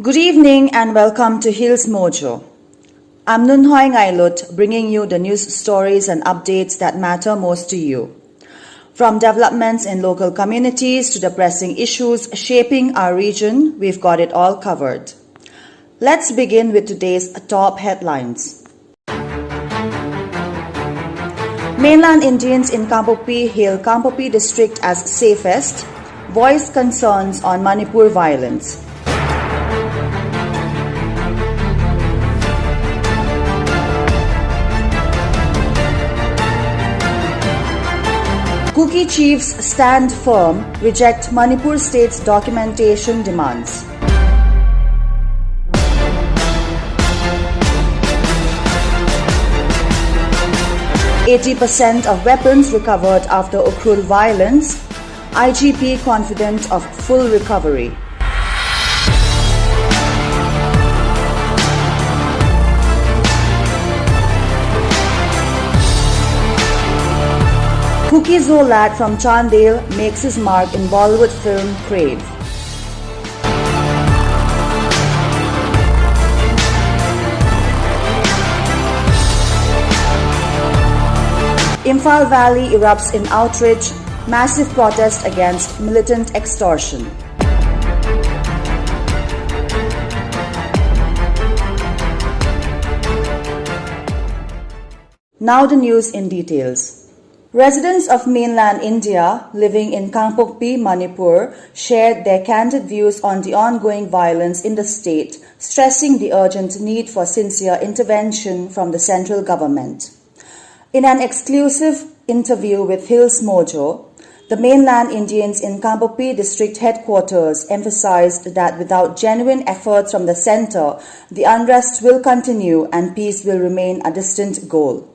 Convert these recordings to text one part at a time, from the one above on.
Good evening and welcome to Hills Mojo. I'm Nunhoy Ngailut, bringing you the news stories and updates that matter most to you. From developments in local communities to the pressing issues shaping our region, we've got it all covered. Let's begin with today's top headlines. Mainland Indians in Kangpokpi hail Kangpokpi district as safest, voice concerns on Manipur violence. Kuki chiefs stand firm, reject Manipur state's documentation demands. %80 of weapons recovered after Ukhrul violence. IGP confident of full recovery. Kuki Zo lad from Chandel makes his mark in Bollywood film Crave. Imphal Valley erupts in outrage, massive protest against militant extortion. Now the news in details. Residents of mainland India living in Kangpokpi, Manipur, shared their candid views on the ongoing violence in the state, stressing the urgent need for sincere intervention from the central government. In an exclusive interview with Hills Mojo, the mainland Indians in Kangpokpi district headquarters emphasized that without genuine efforts from the center, the unrest will continue and peace will remain a distant goal.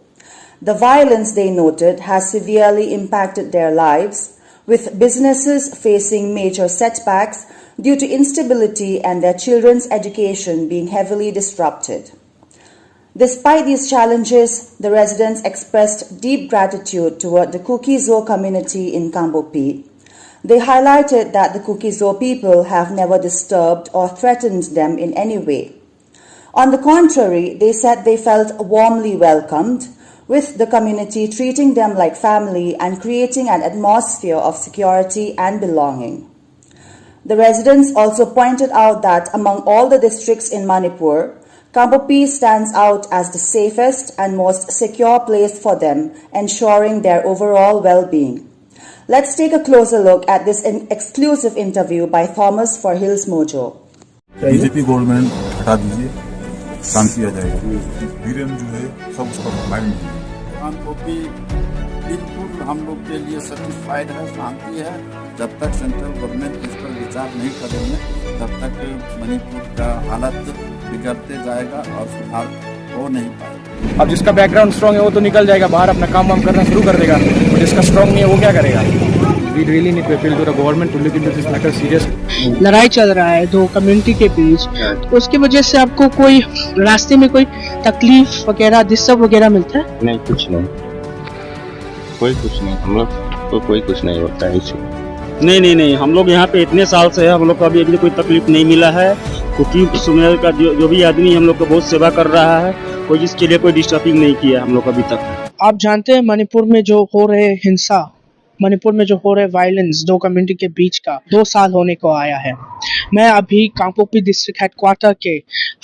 The violence, they noted, has severely impacted their lives, with businesses facing major setbacks due to instability and their children's education being heavily disrupted. Despite these challenges, the residents expressed deep gratitude toward the Kuki Zo community in Kangpokpi. They highlighted that the Kuki Zo people have never disturbed or threatened them in any way. On the contrary, they said they felt warmly welcomed, with the community treating them like family and creating an atmosphere of security and belonging. The residents also pointed out that among all the districts in Manipur, Kangpokpi stands out as the safest and most secure place for them, ensuring their overall well-being. Let's take a closer look at this exclusive interview by Thomas for Hills Mojo. BJP government हटा दीजिए, शांति आ जाएगी। वीरेंद्र जो है सब उसका mobile में कांगपोपी बिल्कुल हम लोग के लिए सेटिस्फाइड है, शांति है। जब तक सेंट्रल गवर्नमेंट इस पर विचार नहीं करेंगे तब तक मणिपुर का हालत बिगड़ते जाएगा और सुधार हो नहीं पाएगा। अब जिसका बैकग्राउंड स्ट्रांग है वो तो निकल जाएगा बाहर, अपना काम वाम करना शुरू कर देगा, और जिसका स्ट्रांग नहीं है वो क्या करेगा? We really need to appeal to the government to look into this matter serious. लड़ाई चल रहा है दो कम्युनिटी के बीच, तो उसकी वजह से आपको कोई रास्ते में कोई तकलीफ वगैरह डिस्टर्ब वगैरह मिलता है? नहीं, कुछ नहीं, कोई कुछ नहीं, हम लोग तो कोई कुछ नहीं होता है इसे। नहीं, हम लोग यहाँ पे इतने साल से है, हम लोग को अभी कोई तकलीफ नहीं मिला है। क्योंकि सुमेर का जो भी आदमी हम लोग को बहुत सेवा कर रहा है, कोई जिसके लिए कोई डिस्टर्बिंग नहीं किया हम लोग अभी तक। आप जानते हैं मणिपुर में जो हो रहे हिंसा, मणिपुर में जो हो रहे वायलेंस दो कम्युनिटी के बीच का 2 साल होने को आया है। मैं अभी कांगपोपी डिस्ट्रिक्ट हेडक्वार्टर के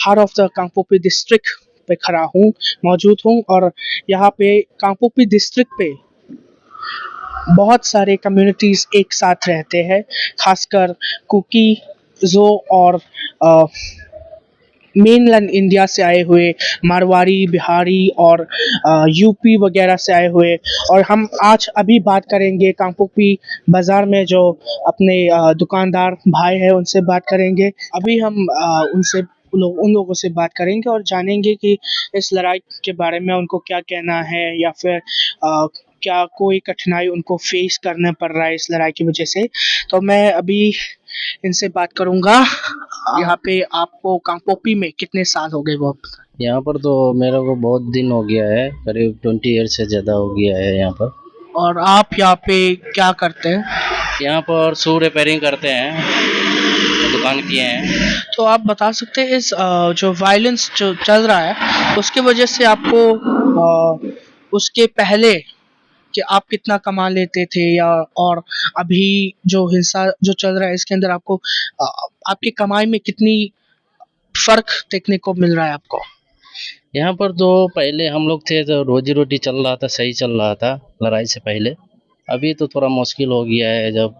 heart of the Kangpokpi district पे खड़ा हूँ, मौजूद हूँ, और यहाँ पे कांगपोपी डिस्ट्रिक्ट पे बहुत सारे कम्युनिटीज एक साथ रहते हैं, खासकर कुकी जो और मेनलैंड इंडिया से आए हुए मारवाड़ी, बिहारी और यूपी वगैरह से आए हुए। और हम आज अभी बात करेंगे कांगपोपी बाज़ार में जो अपने दुकानदार भाई हैं उनसे बात करेंगे। अभी हम उन लोगों से बात करेंगे और जानेंगे कि इस लड़ाई के बारे में उनको क्या कहना है, या फिर क्या कोई कठिनाई उनको फेस करना पड़ रहा है इस लड़ाई की वजह से। तो मैं अभी इनसे बात करूंगा। यहाँ पे आपको कांगपोपी में कितने साल हो गए वो? यहाँ पर तो मेरे को बहुत दिन हो गया है, करीब 20 ईयर्स से ज़्यादा हो गया है यहाँ पर। और आप यहाँ पे क्या करते हैं? यहाँ पर शू रिपेयरिंग करते हैं, दुकान किए हैं। तो आप बता सकते हैं इस जो वायलेंस जो चल रहा है उसकी वजह से आपको उसके पहले कि आप कितना कमा लेते थे या और अभी जो हिंसा जो चल रहा है इसके अंदर आपको अ, आपकी कमाई में कितनी फर्क देखने को मिल रहा है आपको? यहाँ पर तो पहले हम लोग थे तो रोजी रोटी चल रहा था, सही चल रहा था लड़ाई से पहले। अभी तो थोड़ा मुश्किल हो गया है, जब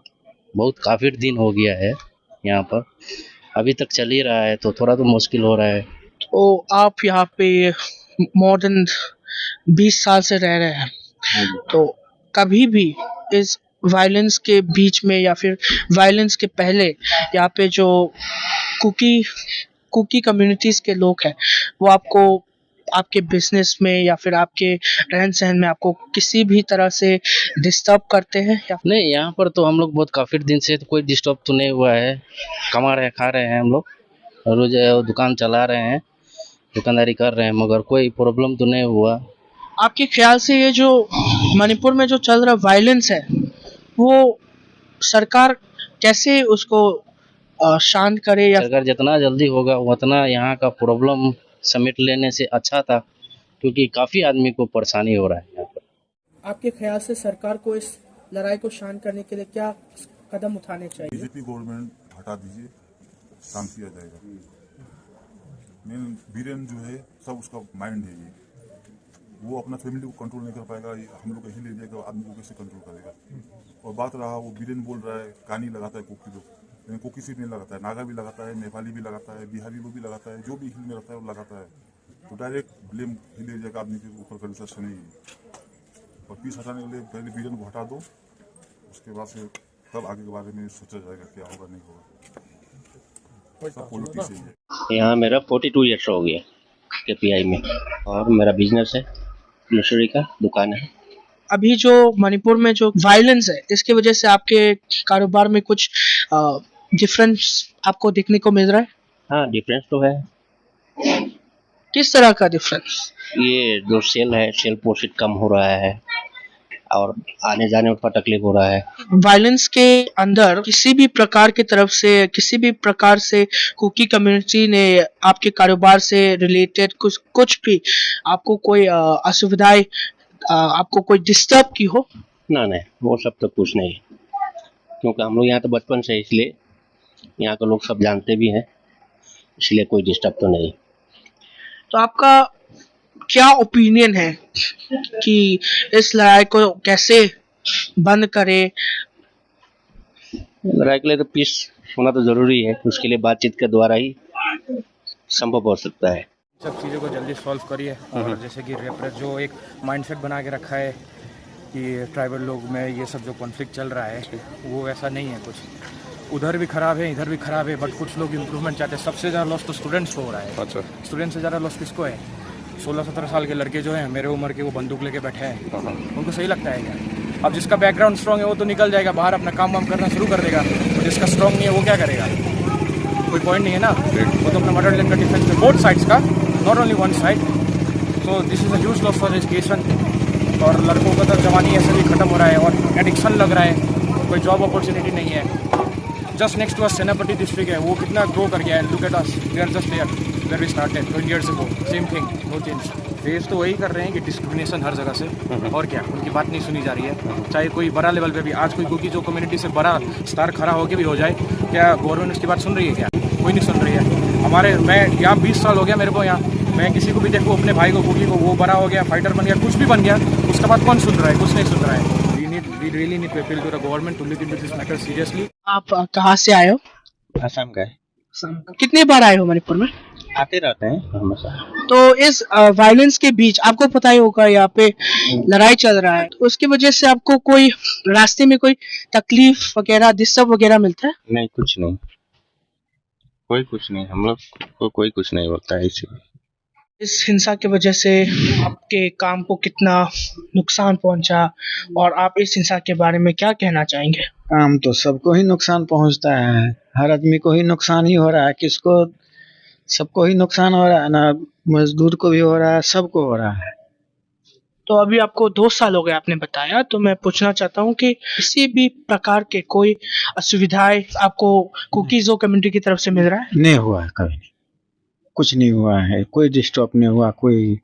बहुत काफ़ी दिन हो गया है यहाँ पर, अभी तक चल ही रहा है तो थोड़ा तो मुश्किल हो रहा है। तो आप यहाँ पे मोर देन 20 साल से रह रहे हैं, तो कभी भी इस वायलेंस के बीच में या फिर वायलेंस के पहले यहाँ पे जो कुकी कुकी कम्युनिटीज़ के लोग हैं वो आपको आपके बिजनेस में या फिर आपके रहन सहन में आपको किसी भी तरह से डिस्टर्ब करते हैं या नहीं, यहाँ पर तो हम लोग बहुत काफ़ी दिन से तो कोई डिस्टर्ब तो नहीं हुआ है, कमा रहे खा रहे हैं हम लोग, रोज दुकान चला रहे हैं, दुकानदारी कर रहे हैं, मगर कोई प्रॉब्लम तो नहीं हुआ। आपके ख्याल से ये जो मणिपुर में जो चल रहा वायलेंस है वो सरकार कैसे उसको शांत करे या सरकार जितना जल्दी होगा उतना यहाँ का प्रॉब्लम समेट लेने से अच्छा था, क्योंकि काफ़ी आदमी को परेशानी हो रहा है यहाँ पर। आपके ख्याल से सरकार को इस लड़ाई को शांत करने के लिए क्या कदम उठाने चाहिए? बीजेपी गवर्नमेंट हटा दीजिए, शांत किया जाएगा। मेन वीरेन जो है सब उसका माइंड है, ये वो अपना फैमिली को कंट्रोल नहीं कर पाएगा, हम लोग यही ले जाएगा, आदमी को कैसे कंट्रोल करेगा। और बात रहा वो वीरेन बोल रहा है कहानी लगाता है कुकी लोग, लेकिन कुकी सिर्फ नहीं लगाता है, नागा भी लगाता है, नेपाली भी लगाता है, बिहारी लोग भी लगाता है, जो भी हिल में रहता है वो लगाता है। तो डायरेक्ट ब्लेम हिल ले जाएगा आदमी के ऊपर, कर से नहीं है। और पीस हटाने के लिए पहले वीरेन को हटा दो, उसके बाद से तब आगे के बारे में सोचा जाएगा क्या होगा नहीं होगा। सब पॉलिटिक्स ही है। यहाँ मेरा 42 ईयर्स हो गया KPI में, और मेरा बिजनेस है, ग्रोसरी का दुकान है। अभी जो मणिपुर में जो वायलेंस है इसकी वजह से आपके कारोबार में कुछ डिफरेंस आपको देखने को मिल रहा है? हाँ, डिफरेंस तो है। किस तरह का डिफरेंस? ये जो सेल है, सेल प्रोसीड कम हो रहा है और आने जाने में थोड़ा तकलीफ हो रहा है। वायलेंस के अंदर किसी भी प्रकार की तरफ से किसी भी प्रकार से कुकी कम्युनिटी ने आपके कारोबार से रिलेटेड कुछ भी आपको कोई असुविधाएं आपको कोई डिस्टर्ब की हो? ना नहीं, वो सब तो कुछ नहीं, क्योंकि हम लोग यहाँ तो बचपन से, इसलिए यहाँ के लोग सब जानते भी हैं, इसलिए कोई डिस्टर्ब तो नहीं। तो आपका क्या ओपिनियन है कि इस लड़ाई को कैसे बंद करे? लड़ाई के लिए तो पीस होना तो जरूरी है, उसके लिए बातचीत के द्वारा ही संभव हो सकता है। सब चीज़ों को जल्दी सॉल्व करिए। और जैसे कि रेप्रेस जो एक माइंडसेट बना के रखा है कि ट्राइबल लोग में ये सब जो कॉन्फ्लिक्ट चल रहा है वो ऐसा नहीं है, कुछ उधर भी खराब है इधर भी खराब है, बट कुछ लोग इम्प्रूवमेंट चाहते हैं। सबसे ज़्यादा लॉस तो स्टूडेंट्स को हो रहा है। अच्छा, स्टूडेंट से ज़्यादा लॉस किसको है? 16-17 साल के लड़के जो हैं मेरे उम्र के, वो बंदूक लेके बैठे हैं, उनको सही लगता है क्या? अब जिसका बैकग्राउंड स्ट्रॉन्ग है वो तो निकल जाएगा बाहर, अपना काम वाम करना शुरू कर देगा, और जिसका स्ट्रॉन्ग नहीं है वो क्या करेगा? कोई पॉइंट नहीं है ना। वो तो अपना मदरलैंड का डिफेंस में, बोथ साइड्स का, not only one side. So this is a huge loss for education. और लड़कों का तो जवानी ऐसे भी खत्म हो रहा है और एडिक्शन लग रहा है, कोई जॉब अपॉर्चुनिटी नहीं है। जस्ट नेक्स्ट टू अस सेनापति डिस्ट्रिक्ट है, वो कितना ग्रो कर गया है। Look at us, we are just there where we started 20 years ago, same thing, no change. Face तो वही कर रहे हैं कि डिस्क्रिमिनेशन हर जगह से, और क्या, उनकी बात नहीं सुनी जा रही है। चाहे कोई बड़ा लेवल पे भी, आज कोई कुकी जो कम्युनिटी से बड़ा स्टार खड़ा होकर भी हो जाए, क्या गवर्नमेंट उसकी बात सुन रही है? क्या कोई नहीं सुन रही है। हमारे, मैं यहाँ 20 साल हो गया मेरे को यहाँ, मैं किसी को भी देखूँ अपने भाई को, कुकी को, वो बड़ा हो गया, फाइटर बन गया, कुछ भी बन गया, उसके बाद कौन सुन रहा है? कुछ नहीं सुन रहा है। We really need to appeal to the government to look into this matter seriously. आप कहाँ से आए हो? आसाम का है। कितनी बार आए हो मणिपुर में? आते रहते हैं हमेशा। तो इस वायलेंस के बीच आपको पता ही होगा यहाँ पे लड़ाई चल रहा है, तो उसकी वजह से आपको कोई रास्ते में कोई तकलीफ वगैरह डिस्टर्ब वगैरह मिलता है? नहीं, कुछ नहीं, कोई कुछ नहीं, हम लोग को कोई कुछ नहीं होता है। इस हिंसा की वजह से आपके काम को कितना नुकसान पहुंचा, और आप इस हिंसा के बारे में क्या कहना चाहेंगे? काम तो सबको ही नुकसान पहुंचता है, हर आदमी को ही नुकसान ही हो रहा है, किसको, सबको ही नुकसान हो रहा है ना, मजदूर को भी हो रहा है, सबको हो रहा है। तो अभी आपको 2 साल हो गए आपने बताया, तो मैं पूछना चाहता हूँ कि किसी भी प्रकार के कोई असुविधाएं आपको कुकीज़ो कम्युनिटी की तरफ से मिल रहा है? नहीं हुआ है, कभी नहीं, कुछ नहीं हुआ है, कोई डिस्टर्ब नहीं हुआ, कोई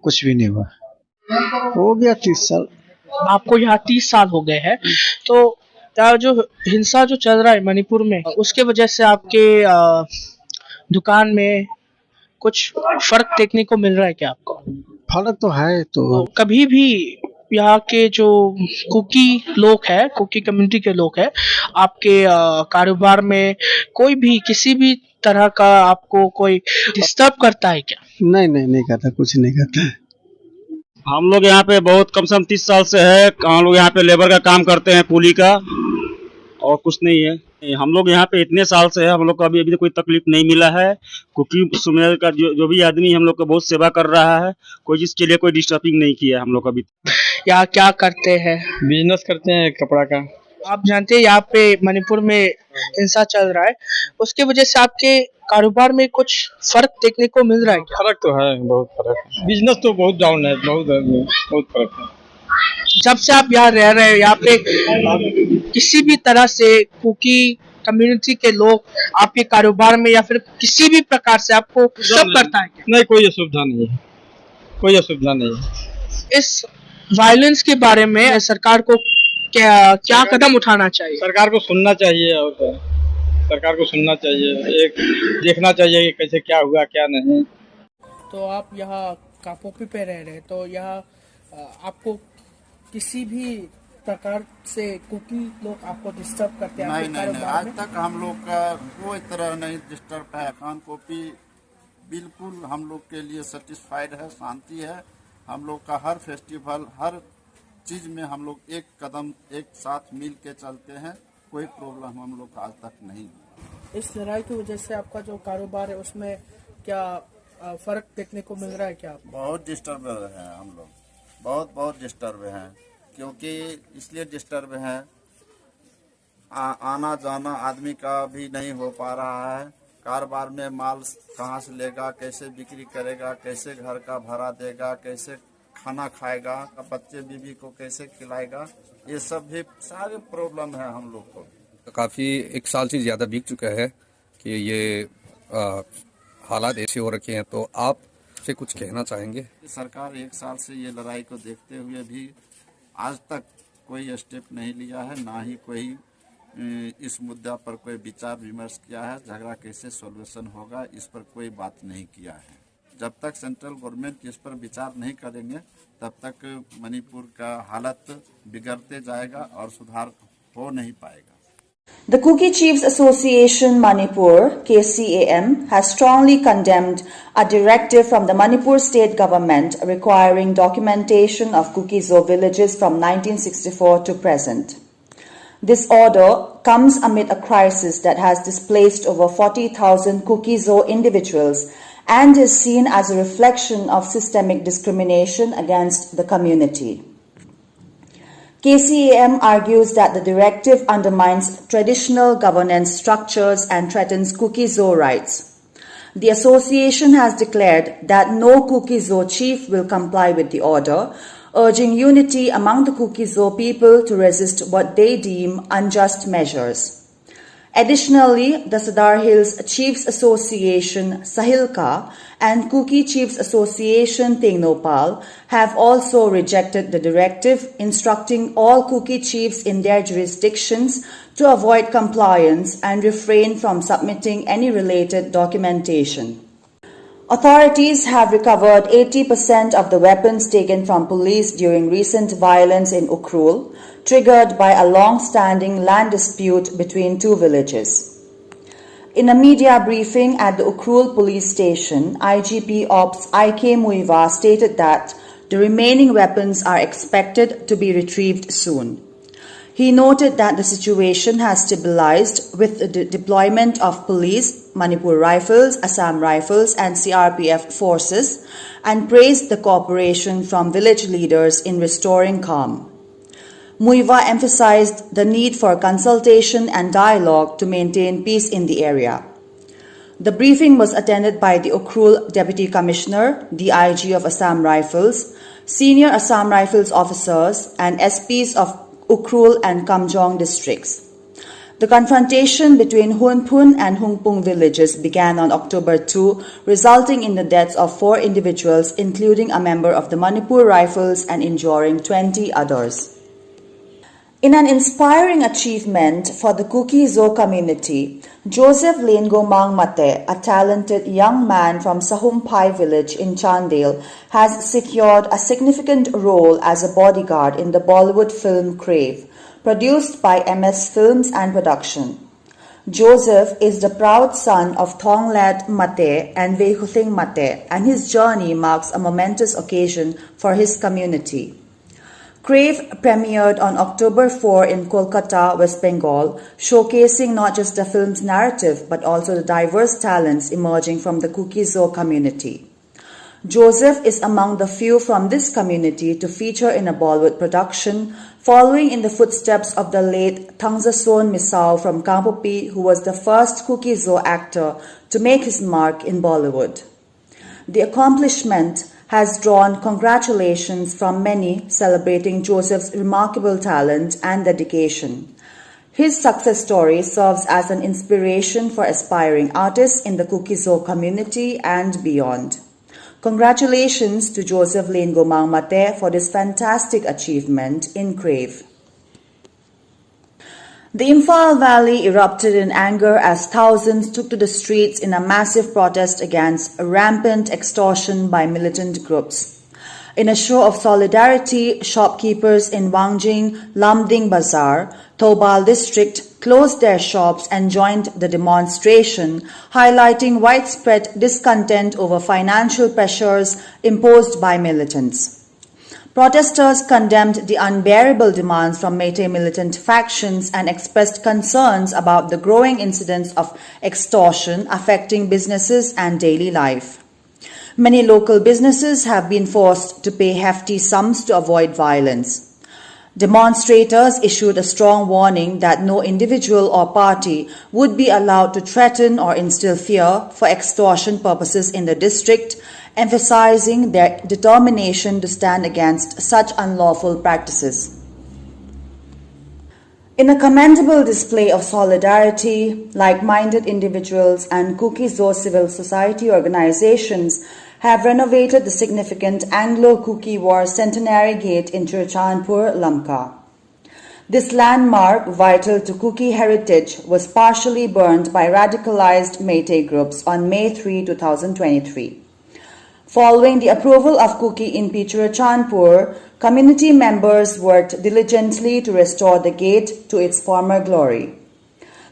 कुछ भी नहीं हुआ। हो गया 30 साल। आपको यहाँ 30 साल हो गए हैं, तो क्या जो हिंसा जो चल रहा है मणिपुर में, उसके वजह से आपके दुकान में कुछ फर्क देखने को मिल रहा है क्या आपको? फर्क तो है तो कभी भी यहाँ के जो कुकी लोग हैं, कुकी कम्युनिटी के लोग हैं, आपके कारोबार में कोई भी किसी भी तरह का आपको कोई डिस्टर्ब करता है क्या? नहीं करता, कुछ नहीं करता। हम लोग यहाँ पे बहुत कम से कम 30 साल से है, हम लोग यहाँ पे लेबर का काम करते हैं, पुली का, और कुछ नहीं है। हम लोग यहाँ पे इतने साल से है, हम लोग को अभी तक कोई तकलीफ नहीं मिला है। क्योंकि सुमेर का जो भी आदमी हम लोग को बहुत सेवा कर रहा है, कोई जिसके लिए कोई डिस्टर्बिंग नहीं किया हम लोग अभी। यहाँ क्या करते हैं? बिजनेस करते हैं कपड़ा का। आप जानते हैं यहाँ पे मणिपुर में हिंसा चल रहा है, उसके वजह से आपके कारोबार में कुछ फर्क देखने को मिल रहा है क्या? फर्क तो है, बहुत फर्क है। बिजनेस तो बहुत डाउन है, बहुत फर्क है। जब से आप यहाँ रह रहे हैं, यहाँ पे किसी भी तरह से कुकी कम्युनिटी के लोग आपके कारोबार में या फिर किसी भी प्रकार से आपको सब करता है क्या? नहीं, कोई असुविधा नहीं है, कोई असुविधा नहीं है। इस वायलेंस के बारे में सरकार को क्या कदम उठाना चाहिए? सरकार को सुनना चाहिए, और क्या, सरकार को सुनना चाहिए, एक देखना चाहिए कि कैसे क्या हुआ क्या नहीं। तो आप यहाँ कापोपी पे रह रहे, तो यहाँ आपको किसी भी प्रकार से कुकी लोग आपको डिस्टर्ब करते हैं? नहीं, आज तक हम लोग का कोई तरह नहीं डिस्टर्ब है। कानकोपी बिल्कुल हम लोग के लिए सेटिस्फाइड है, शांति है। हम लोग का हर फेस्टिवल, हर चीज़ में हम लोग एक कदम एक साथ मिल के चलते हैं, कोई प्रॉब्लम हम लोग का आज तक नहीं हुआ। इस लड़ाई की वजह से आपका जो कारोबार है उसमें क्या फर्क देखने को मिल रहा है क्या? बहुत डिस्टर्ब है हम लोग, बहुत डिस्टर्ब हैं। क्योंकि इसलिए डिस्टर्ब है, आना जाना आदमी का भी नहीं हो पा रहा है। कारोबार में माल कहाँ से लेगा, कैसे बिक्री करेगा, कैसे घर का भाड़ा देगा, कैसे खाना खाएगा, बच्चे बीवी को कैसे खिलाएगा, ये सब भी सारे प्रॉब्लम है हम लोग को। काफ़ी 1 साल से ज़्यादा बीत चुका है कि ये हालात ऐसे हो रखे हैं, तो आप से कुछ कहना चाहेंगे? सरकार 1 साल से ये लड़ाई को देखते हुए भी आज तक कोई स्टेप नहीं लिया है, ना ही कोई इस मुद्दा पर कोई विचार विमर्श किया है। झगड़ा कैसे सॉल्यूशन होगा, इस पर कोई बात नहीं किया है। जब तक सेंट्रल गवर्नमेंट इस पर विचार नहीं करेंगे, तब तक मणिपुर का हालत बिगड़ते जाएगा और सुधार हो नहीं पाएगा। The Kuki Chiefs Association Manipur, KCAM, has strongly condemned a directive from the Manipur state government requiring documentation of Kuki-Zo villages from 1964 to present. This order comes amid a crisis that has displaced over 40,000 Kuki-Zo individuals and is seen as a reflection of systemic discrimination against the community. KCAM argues that the directive undermines traditional governance structures and threatens Kuki-Zo rights. The association has declared that no Kuki-Zo chief will comply with the order, urging unity among the Kuki-Zo people to resist what they deem unjust measures. Additionally, the Sadar Hills Chiefs Association Sahilka and Kuki Chiefs Association Tengnopal have also rejected the directive, instructing all Kuki chiefs in their jurisdictions to avoid compliance and refrain from submitting any related documentation. Authorities have recovered 80% of the weapons taken from police during recent violence in Ukhrul, triggered by a long-standing land dispute between two villages. In a media briefing at the Ukhrul police station, IGP Ops IK Muiva stated that the remaining weapons are expected to be retrieved soon. He noted that the situation has stabilized with the deployment of police, Manipur Rifles, Assam Rifles and CRPF forces, and praised the cooperation from village leaders in restoring calm. Muiva emphasized the need for consultation and dialogue to maintain peace in the area. The briefing was attended by the Ukhrul Deputy Commissioner, DIG of Assam Rifles, senior Assam Rifles officers, and SPs of Ukhrul and Kamjong districts. The confrontation between Hunpun and Hungpung villages began on October 2, resulting in the deaths of 4 individuals, including a member of the Manipur Rifles, and injuring 20 others. In an inspiring achievement for the Kuki Zo community, Joseph Lengomang Mate, a talented young man from Sahumpai village in Chandel, has secured a significant role as a bodyguard in the Bollywood film Crave, produced by MS Films and Production. Joseph is the proud son of Thonglad Mate and Veikuthing Mate, and his journey marks a momentous occasion for his community. Crave premiered on October 4 in Kolkata, West Bengal, showcasing not just the film's narrative but also the diverse talents emerging from the Kuki Zo community. Joseph is among the few from this community to feature in a Bollywood production, following in the footsteps of the late Thangzason Misao from Kampopi, who was the first Kuki Zo actor to make his mark in Bollywood. The accomplishment has drawn congratulations from many, celebrating Joseph's remarkable talent and dedication. His success story serves as an inspiration for aspiring artists in the Kuki Zo community and beyond. Congratulations to Joseph Lengomang Mate for this fantastic achievement in Crave. The Imphal Valley erupted in anger as thousands took to the streets in a massive protest against rampant extortion by militant groups. In a show of solidarity, shopkeepers in Wangjing Lamding Bazaar, Thoubal district, closed their shops and joined the demonstration, highlighting widespread discontent over financial pressures imposed by militants. Protesters condemned the unbearable demands from Meitei militant factions and expressed concerns about the growing incidence of extortion affecting businesses and daily life. Many local businesses have been forced to pay hefty sums to avoid violence. Demonstrators issued a strong warning that no individual or party would be allowed to threaten or instill fear for extortion purposes in the district, emphasizing their determination to stand against such unlawful practices. In a commendable display of solidarity, like-minded individuals and Kuki Zo civil society organizations have renovated the significant Anglo-Kuki War Centenary Gate in Churchandpur, Lamka. This landmark, vital to Kuki heritage, was partially burned by radicalized Meitei groups on May 3, 2023. Following the approval of Kuki in Churchandpur, community members worked diligently to restore the gate to its former glory.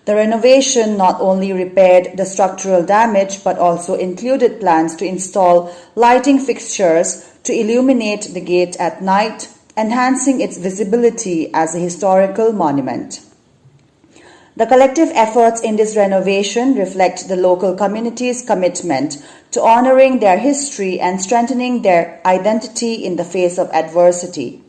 The renovation not only repaired the structural damage but also included plans to install lighting fixtures to illuminate the gate at night, enhancing its visibility as a historical monument. The collective efforts in this renovation reflect the local community's commitment to honoring their history and strengthening their identity in the face of adversity.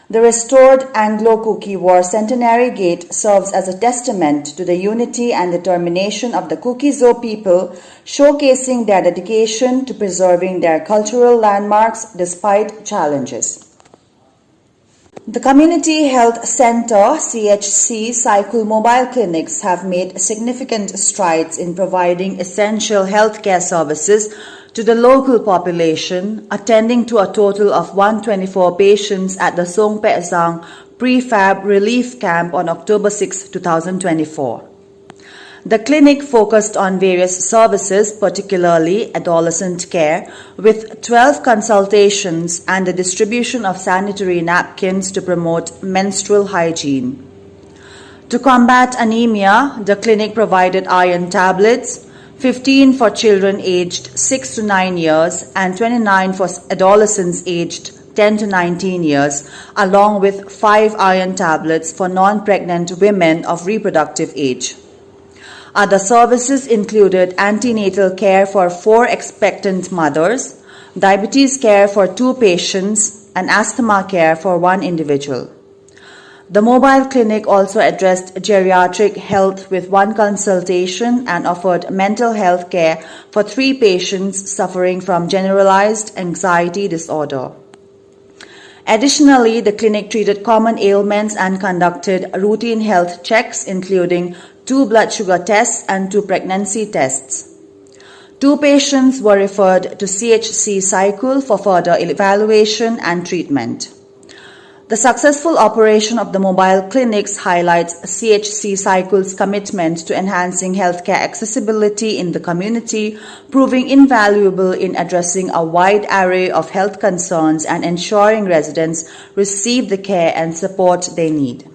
The restored Anglo-Kuki War Centenary Gate serves as a testament to the unity and determination of the Kuki Zo people, showcasing their dedication to preserving their cultural landmarks despite challenges. The Community Health Center (CHC) cycle mobile clinics have made significant strides in providing essential healthcare services to the local population, attending to a total of 124 patients at the Songpezang Prefab Relief Camp on October 6, 2024. The clinic focused on various services, particularly adolescent care, with 12 consultations and the distribution of sanitary napkins to promote menstrual hygiene. To combat anemia, the clinic provided iron tablets, 15 for children aged 6 to 9 years and 29 for adolescents aged 10 to 19 years, along with 5 iron tablets for non-pregnant women of reproductive age. Other services included antenatal care for 4 expectant mothers, diabetes care for 2 patients, and asthma care for 1 individual. The mobile clinic also addressed geriatric health with 1 consultation and offered mental health care for 3 patients suffering from generalized anxiety disorder. Additionally, the clinic treated common ailments and conducted routine health checks, including 2 blood sugar tests and 2 pregnancy tests. 2 patients were referred to CHC Cycle for further evaluation and treatment. The successful operation of the mobile clinics highlights CHC Cycle's commitment to enhancing healthcare accessibility in the community, proving invaluable in addressing a wide array of health concerns and ensuring residents receive the care and support they need.